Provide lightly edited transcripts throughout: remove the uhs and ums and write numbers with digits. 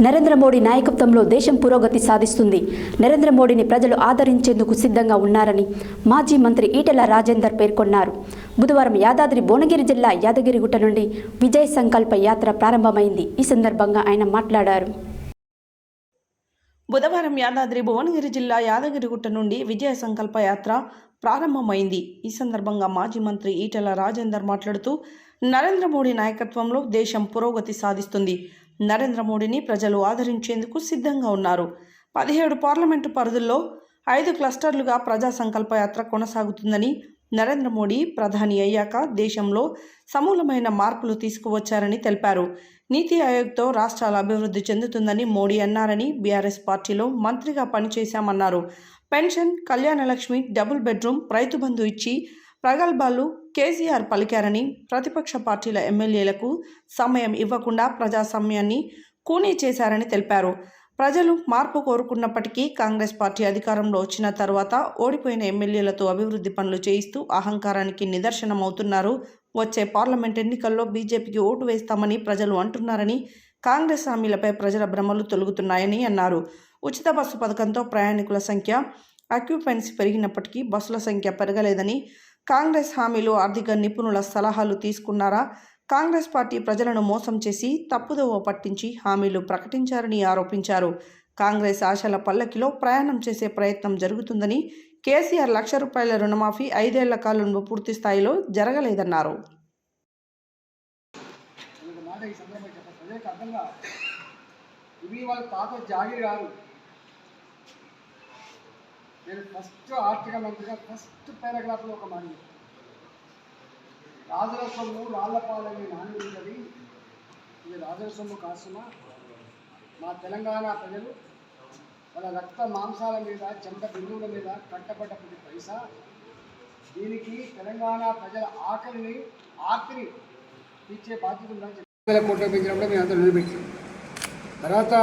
నరేంద్ర మోడీ నాయకత్వంలో దేశం పురోగతి సాధిస్తుంది. నరేంద్ర మోడీని ప్రజలు ఆదరించేందుకు సిద్ధంగా ఉన్నారని మాజీ మంత్రి ఈటెల రాజేందర్ పేర్కొన్నారు. బుధవారం యాదాద్రి భువనగిరి జిల్లా యాదగిరిగుట్ట నుండి విజయ సంకల్ప యాత్ర ప్రారంభమైంది. ఈ సందర్భంగా ఆయన మాట్లాడారు. బుధవారం యాదాద్రి భువనగిరి జిల్లా యాదగిరిగుట్ట నుండి విజయ సంకల్ప యాత్ర ప్రారంభమైంది. ఈ సందర్భంగా మాజీ మంత్రి ఈటెల రాజేందర్ మాట్లాడుతూ, నరేంద్ర మోడీ నాయకత్వంలో దేశం పురోగతి సాధిస్తుంది. నరేంద్ర మోడీని ప్రజలు ఆదరించేందుకు సిద్ధంగా ఉన్నారు. 17 పార్లమెంటు పరిధుల్లో 5 క్లస్టర్లుగా ప్రజా సంకల్ప యాత్ర కొనసాగుతుందని, నరేంద్ర మోడీ ప్రధాని అయ్యాక దేశంలో సమూలమైన మార్పులు తీసుకువచ్చారని తెలిపారు. నీతి ఆయోగ్తో రాష్ట్రాల అభివృద్ధి చెందుతుందని మోడీ అన్నారని, బీఆర్ఎస్ పార్టీలో మంత్రిగా పనిచేశామన్నారు. Pension, Kalyana Lakshmi, double bedroom, Rythu Bandhu ఇచ్చి ప్రగల్భాలు కేసీఆర్ పలికారని, ప్రతిపక్ష పార్టీల ఎమ్మెల్యేలకు సమయం ఇవ్వకుండా ప్రజాస్వామ్యాన్ని కూనీ చేశారని తెలిపారు. ప్రజలు మార్పు కోరుకున్నప్పటికీ కాంగ్రెస్ పార్టీ అధికారంలో వచ్చిన తర్వాత ఓడిపోయిన ఎమ్మెల్యేలతో అభివృద్ధి పనులు చేయిస్తూ అహంకారానికి నిదర్శనమవుతున్నారు. వచ్చే పార్లమెంట్ ఎన్నికల్లో బీజేపీకి ఓటు వేస్తామని ప్రజలు అంటున్నారని, కాంగ్రెస్ హామీలపై ప్రజల భ్రమలు తొలగుతున్నాయని అన్నారు. ఉచిత బస్సు పథకంతో ప్రయాణికుల సంఖ్య, ఆక్యుపెన్సీ పెరిగినప్పటికీ బస్సుల సంఖ్య పెరగలేదని, కాంగ్రెస్ హామీలు ఆర్థిక నిపుణుల సలహాలు తీసుకున్నారా? కాంగ్రెస్ పార్టీ ప్రజలను మోసం చేసి తప్పుదోవ పట్టించి హామీలు ప్రకటించారని ఆరోపించారు. కాంగ్రెస్ ఆశల పల్లకిలో ప్రయాణం చేసే ప్రయత్నం జరుగుతుందని, కేసీఆర్ ₹1,00,000 రుణమాఫీ 5 ఏళ్ల కాలంలో పూర్తి స్థాయిలో జరగలేదన్నారు. నేను ఫస్ట్ ఆర్థిక మంత్రిగా ఫస్ట్ పారాగ్రాఫ్లో ఒక మాట, రాజుల సొమ్ము రాళ్లపాలని నాని ఉంటుంది, ఇది రాజుల సొమ్ము కాసుమా. మా తెలంగాణ ప్రజలు వాళ్ళ రక్త మాంసాల మీద, చెమట బిందువుల మీద కట్టబడ్డ ప్రతి పైసా, దీనికి తెలంగాణ ప్రజల ఆర్తిని తీర్చే బాధ్యత ఉందని 1,000 కోట్లు పెంచినప్పుడు మేము అంతా నిలబెట్టాం. తర్వాత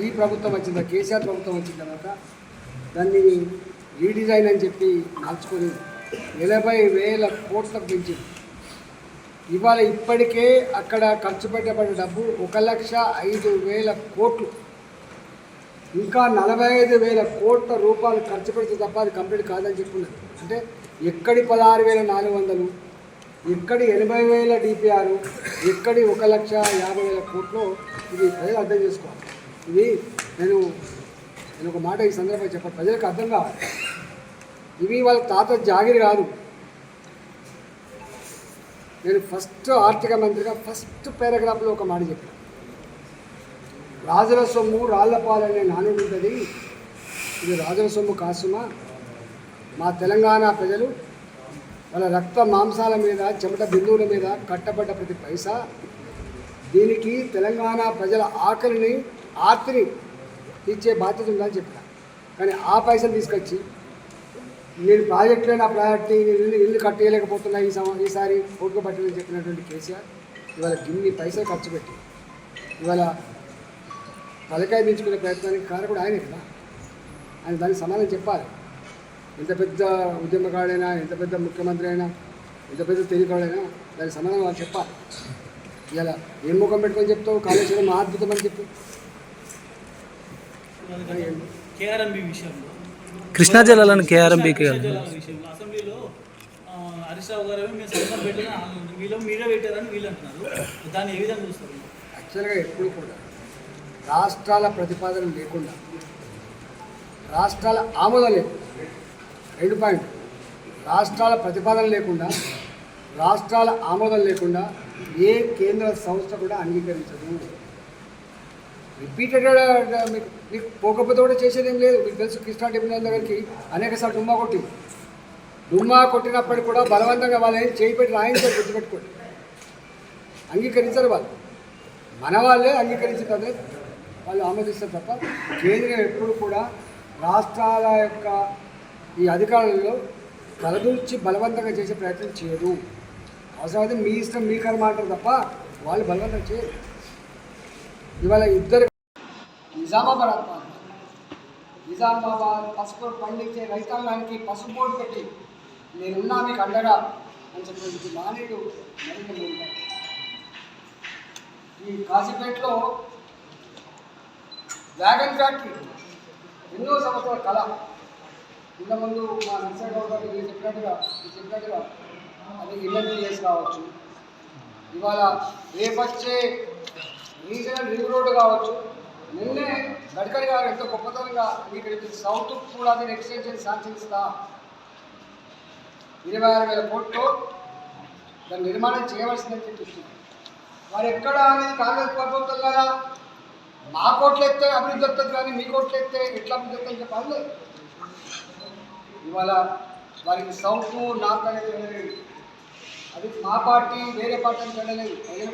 ఈ ప్రభుత్వం వచ్చింది, కేసీఆర్ ప్రభుత్వం వచ్చిన తర్వాత దాన్ని రీడిజైన్ అని చెప్పి మార్చుకొని 80,000 కోట్లకు పెంచింది. ఇవాళ ఇప్పటికే అక్కడ ఖర్చు పెట్టబడిన డబ్బు 1,05,000 కోట్లు. ఇంకా 45,000 కోట్ల రూపాయలు ఖర్చు పెడితే తప్ప అది కంప్లీట్ కాదని చెప్పుకున్నారు. అంటే ఎక్కడి 16,400, ఎక్కడి 80,000 డిపిఆర్, ఎక్కడి 1,50,000 కోట్లు, ఇది ప్రజలు అర్థం చేసుకోవాలి. ఇది నేను ఒక మాట ఈ సందర్భంగా చెప్పాలి, ప్రజలకు అర్థం కావాలి. ఇవి వాళ్ళ తాత జాగిరి కాదు. నేను ఫస్ట్ ఆర్థిక మంత్రిగా ఫస్ట్ పారాగ్రాఫ్లో ఒక మాట చెప్పాను, రాజుల సొమ్ము రాళ్లపాలనే నాని ఉంటుంది, ఇది రాజుల సొమ్ము కాసుమా. మా తెలంగాణ ప్రజలు వాళ్ళ రక్త మాంసాల మీద, చెమట బిందువుల మీద కట్టబడ్డ ప్రతి పైసా, దీనికి తెలంగాణ ప్రజల ఆర్తిని తీర్చే బాధ్యత ఉందని చెప్పాను. కానీ ఆ పైసలు తీసుకొచ్చి నేను ప్రాజెక్టులో నా ప్రయారిటీ ఇల్లు కట్టేయలేకపోతున్నా ఈసారి ఓటుకు పట్టని చెప్పినటువంటి కేసీఆర్ ఇవాళ గిన్ని పైసలు ఖర్చు పెట్టి ఇవాళ తలకాయ దించుకునే ప్రయత్నానికి కారకుడు ఆయనే కదా. ఆయన దానికి సమాధానం చెప్పాలి. ఎంత పెద్ద ఉద్యమకాడైనా, ఎంత పెద్ద ముఖ్యమంత్రి అయినా, ఎంత పెద్ద తెలియకాడైనా దానికి సమాధానం వాళ్ళు చెప్పాలి. ఇలా ఏం ముఖం పెట్టుకొని చెప్తావు, కాళేశ్వరం మా అద్భుతం అని చెప్పి. కేఆర్ఎంబీ విషయంలో, కృష్ణా జిల్లాలోని కేఆర్ఎంబీకి అసెంబ్లీలో హరీష్ రావు గారు మేము సంతకం పెట్టారని వీళ్ళు మీరే పెట్టారని వీళ్ళు అంటున్నారు. దాన్ని ఏ విధంగా చూస్తారు? యాక్చువల్గా ఎప్పుడు కూడా రాష్ట్రాల ప్రతిపాదన లేకుండా, రాష్ట్రాల ఆమోదం లేదు, 2 పాయింట్, రాష్ట్రాల ప్రతిపాదన లేకుండా, రాష్ట్రాల ఆమోదం లేకుండా ఏ కేంద్ర సంస్థ కూడా అంగీకరించదు. రిపీటెడ్గా మీకు పోకపోతే కూడా చేసేది ఏం లేదు. మీకు తెలుసు, కృష్ణా ట్రిబ్యునల్ దగ్గరికి అనేకసార్లు డుమ్మా కొట్టినప్పటికి కూడా బలవంతంగా వాళ్ళు ఏం చేయిపెట్టి రాయించారు, గుర్తుపెట్టుకోండి. అంగీకరించారు వాళ్ళు, మన వాళ్ళే అంగీకరించుతారు, వాళ్ళు ఆమోదిస్తారు తప్ప కేంద్రం ఎప్పుడు కూడా రాష్ట్రాల యొక్క ఈ అధికారులలో తలదూర్చి బలవంతంగా చేసే ప్రయత్నం చేయరు. అవసరమైతే మీ ఇష్టం మీ కర్మ అంటారు తప్ప వాళ్ళు బలవంతం చేయరు. ఇవాళ ఇద్దరు నిజామాబాద్ పసుపు పండించే రైతాంగానికి పసుపు బోర్డు పెట్టి నేనున్నా మీకు అండగా అని చెప్పి మానేడు నరేంద్ర మోడీ గారు. ఈ కాజీపేటలో వ్యాగన్ ఫ్యాక్టరీ ఎన్నో సంవత్సరాల కళ. ఇంతకుముందు మా నిశ్చయ గౌడ్ గారు మీరు చెప్పినట్టుగా అది ఎంఎంటీఎస్ కావచ్చు, ఇవాళ రేపొచ్చే రీజనల్ రింగ్ రోడ్డు కావచ్చు. నిన్నే గడ్కరీ గారు ఎంతో గొప్పతనంగా మీకు సౌత్ కూడా దీని ఎక్స్టెన్షన్ శాంక్షన్స్తా 26,000 కోట్లతో దాన్ని నిర్మాణం చేయవలసిందని చెప్పి వారు ఎక్కడ అనేది కాంగ్రెస్ ప్రభుత్వం కదా మా కోట్లు ఎత్తే అభివృద్ధి వస్తుంది కానీ మీ కోట్లు ఎత్తే ఎట్లా అభివృద్ధి వస్తుందని చెప్పాలి. ఇవాళ వారికి సౌత్ నార్త్ అనేది వెళ్ళలేదు. అది మా పార్టీ వేరే పార్టీ అని వెళ్ళలేదు.